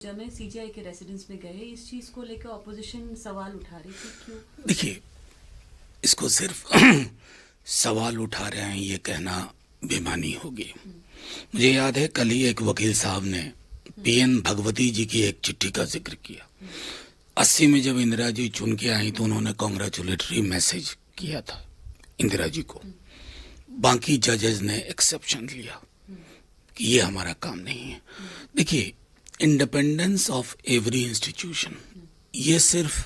जब मैं सीजीआई के रेसिडेंस में गए, इस चीज को लेकर ऑपोजिशन सवाल उठा रही थी। क्यों? देखिए, इसको सिर्फ सवाल उठा रहे हैं ये कहना बेमानी होगी। मुझे याद है कल ही एक वकील साहब ने पीएन भगवती जी की एक चिट्ठी का जिक्र किया। 80 में जब इंदिरा जी चुन के आई तो उन्होंने कॉन्ग्रेचुलेटरी मैसेज किया था इंदिरा जी को। बाकी जजेस ने एक्सेप्शन लिया कि ये हमारा काम नहीं है। देखिए, इंडिपेंडेंस ऑफ एवरी इंस्टीट्यूशन ये सिर्फ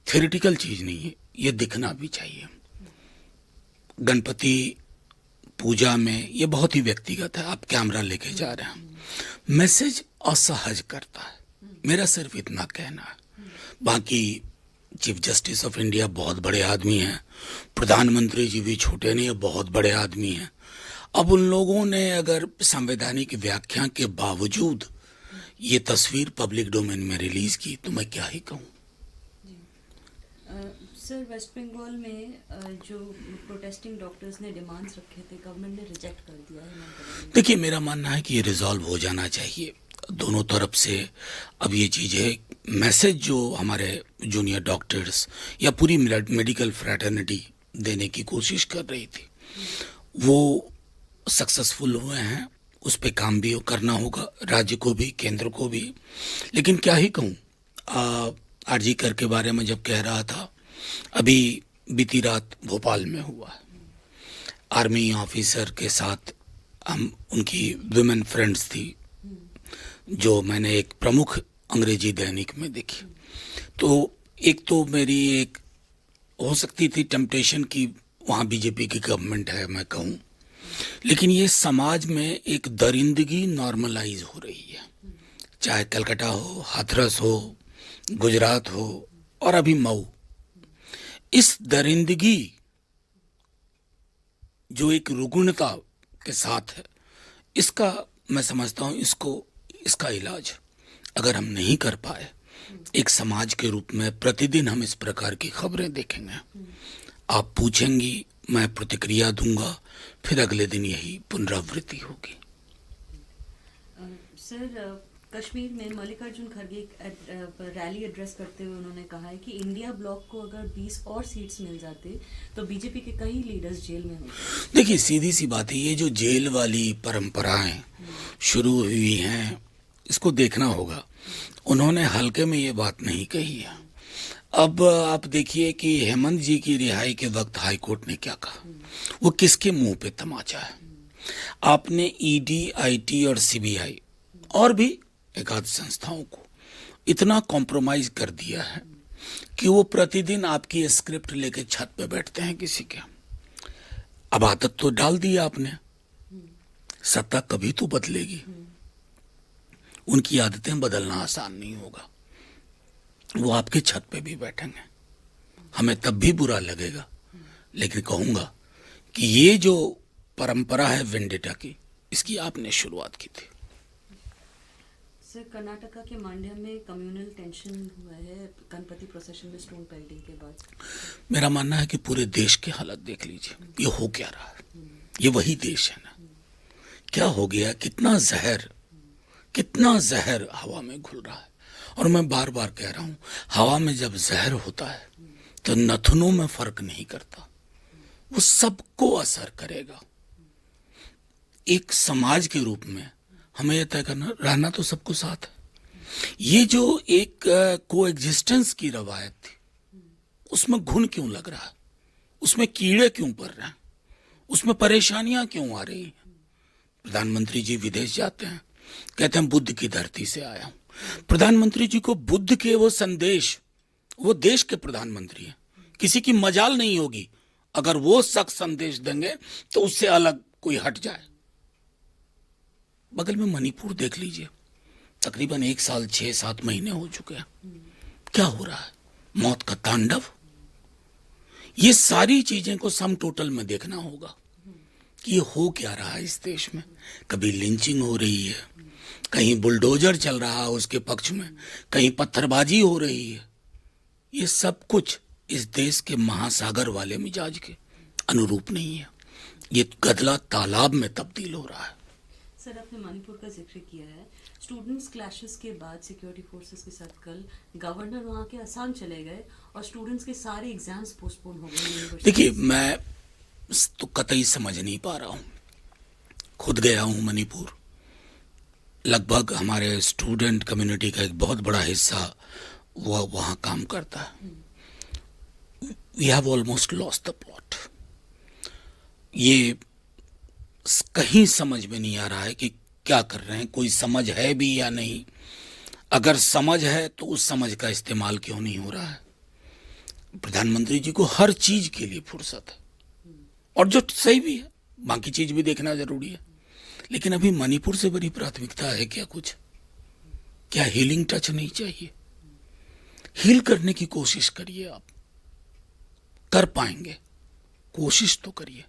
थ्योरेटिकल चीज नहीं है, ये दिखना भी चाहिए। गणपति पूजा में ये बहुत ही व्यक्तिगत है, आप कैमरा लेके जा रहे हैं, मैसेज असहज करता है। मेरा सिर्फ इतना कहना है। बाकी चीफ जस्टिस ऑफ इंडिया बहुत बड़े आदमी हैं, प्रधानमंत्री जी भी छोटे नहीं, बहुत बड़े आदमी हैं। अब उन लोगों ने अगर संवैधानिक व्याख्या के बावजूद ये तस्वीर पब्लिक डोमेन में रिलीज की तो मैं क्या ही कहूँ। सर, वेस्ट बंगाल में जो प्रोटेस्टिंग डॉक्टर्स ने डिमांड्स रखे थे, गवर्नमेंट ने रिजेक्ट कर दिया है। देखिए, मेरा मानना है कि ये रिजॉल्व हो जाना चाहिए दोनों तरफ से। अब ये चीज़ें मैसेज जो हमारे जूनियर डॉक्टर्स या पूरी मेडिकल फ्रैटर्निटी देने की कोशिश कर रही थी वो सक्सेसफुल हुए हैं। उस पे काम भी करना होगा, राज्य को भी केंद्र को भी। लेकिन क्या ही कहूँ, आरजी कर के बारे में जब कह रहा था, अभी बीती रात भोपाल में हुआ है। आर्मी ऑफिसर के साथ हम उनकी विमेन फ्रेंड्स थी जो मैंने एक प्रमुख अंग्रेजी दैनिक में देखी। तो एक तो मेरी एक हो सकती थी टेम्पटेशन की वहाँ बीजेपी की गवर्नमेंट है मैं कहूँ, लेकिन ये समाज में एक दरिंदगी नॉर्मलाइज हो रही है। चाहे कलकत्ता हो, हाथरस हो, गुजरात हो और अभी मऊ, इस दरिंदगी जो एक रुग्णता के साथ है, इसका मैं समझता हूँ इसका इलाज अगर हम नहीं कर पाए, एक समाज के रूप में प्रतिदिन हम इस प्रकार की खबरें देखेंगे, आप पूछेंगी, मैं प्रतिक्रिया दूंगा, फिर अगले दिन यही पुनरावृत्ति होगी। सर, कश्मीर में मल्लिकार्जुन खड़गे रैली एड्रेस करते हुए उन्होंने कहा है कि इंडिया ब्लॉक को अगर 20 और सीट्स मिल जाते तो बीजेपी के कई लीडर्स जेल में होते। देखिए, सीधी सी बात है, ये जो जेल वाली परंपराएं शुरू हुई हैं इसको देखना होगा। उन्होंने हल्के में ये बात नहीं कही है। अब आप देखिए कि हेमंत जी की रिहाई के वक्त हाई कोर्ट ने क्या कहा, वो किसके मुंह पे तमाचा है। आपने ईडी, आईटी और सीबीआई और भी एकाध संस्थाओं को इतना कॉम्प्रोमाइज कर दिया है कि वो प्रतिदिन आपकी स्क्रिप्ट लेके छत पे बैठते हैं किसी के। अब आदत तो डाल दी आपने, सत्ता कभी तो बदलेगी। उनकी आदतें बदलना आसान नहीं होगा। वो आपके छत पे भी बैठेंगे, हमें तब भी बुरा लगेगा, लेकिन कहूंगा कि ये जो परंपरा है वेंडेटा की, इसकी आपने शुरुआत की थी। सर, कर्नाटका के मांड्या में कम्युनल टेंशन हुआ है गणपति प्रोसेशन में स्टोन पेल्टिंग के बाद। मेरा मानना है कि पूरे देश की हालत देख लीजिए, ये हो क्या रहा है। ये वही देश है ना, क्या हो गया, कितना जहर हवा में घुल रहा है। और मैं बार बार कह रहा हूं, हवा में जब जहर होता है तो नथनों में फर्क नहीं करता, वो सबको असर करेगा। एक समाज के रूप में हमें यह तय करना, रहना तो सबको साथ है। ये जो एक कोएग्जिस्टेंस की रवायत थी, उसमें घुन क्यों लग रहा है, उसमें कीड़े क्यों पड़ रहे हैं, उसमें परेशानियां क्यों आ रही हैं। प्रधानमंत्री जी विदेश जाते हैं, कहते हैं बुद्ध की धरती से आया हूं। प्रधानमंत्री जी को बुद्ध के वो संदेश, वो देश के प्रधानमंत्री हैं, किसी की मजाल नहीं होगी अगर वो शख्स संदेश देंगे तो उससे अलग कोई हट जाए। बगल में मणिपुर देख लीजिए, तकरीबन 1 साल 6-7 महीने हो चुके हैं, क्या हो रहा है, मौत का तांडव। ये सारी चीजें को सम टोटल में देखना होगा कि ये हो क्या रहा है इस देश में। कभी लिंचिंग हो रही है, कहीं बुलडोजर चल रहा है उसके पक्ष में, कहीं पत्थरबाजी हो रही है। ये सब कुछ इस देश के महासागर वाले मिजाज के अनुरूप नहीं है। ये गदला तालाब में तब्दील हो रहा है। सर, आपने मणिपुर का जिक्र किया है, स्टूडेंट्स क्लैशेस के बाद सिक्योरिटी फोर्सेस के साथ कल गवर्नर वहाँ के असम चले गए और स्टूडेंट्स के सारे एग्जाम्स पोस्टपोन हो गए यूनिवर्सिटी। देखिए, मैं तो कतई समझ नहीं पा रहा हूँ। खुद गया हूँ मणिपुर, लगभग हमारे स्टूडेंट कम्युनिटी का एक बहुत बड़ा हिस्सा वो वहाँ काम करता है। We have almost lost the plot. ये कहीं समझ में नहीं आ रहा है कि क्या कर रहे हैं, कोई समझ है भी या नहीं। अगर समझ है तो उस समझ का इस्तेमाल क्यों नहीं हो रहा है। प्रधानमंत्री जी को हर चीज के लिए फुर्सत है, और जो सही भी है, बाकी चीज भी देखना जरूरी है। लेकिन अभी मणिपुर से बड़ी प्राथमिकता है क्या कुछ? क्या हीलिंग टच नहीं चाहिए? हील करने की कोशिश करिए, आप कर पाएंगे, कोशिश तो करिए।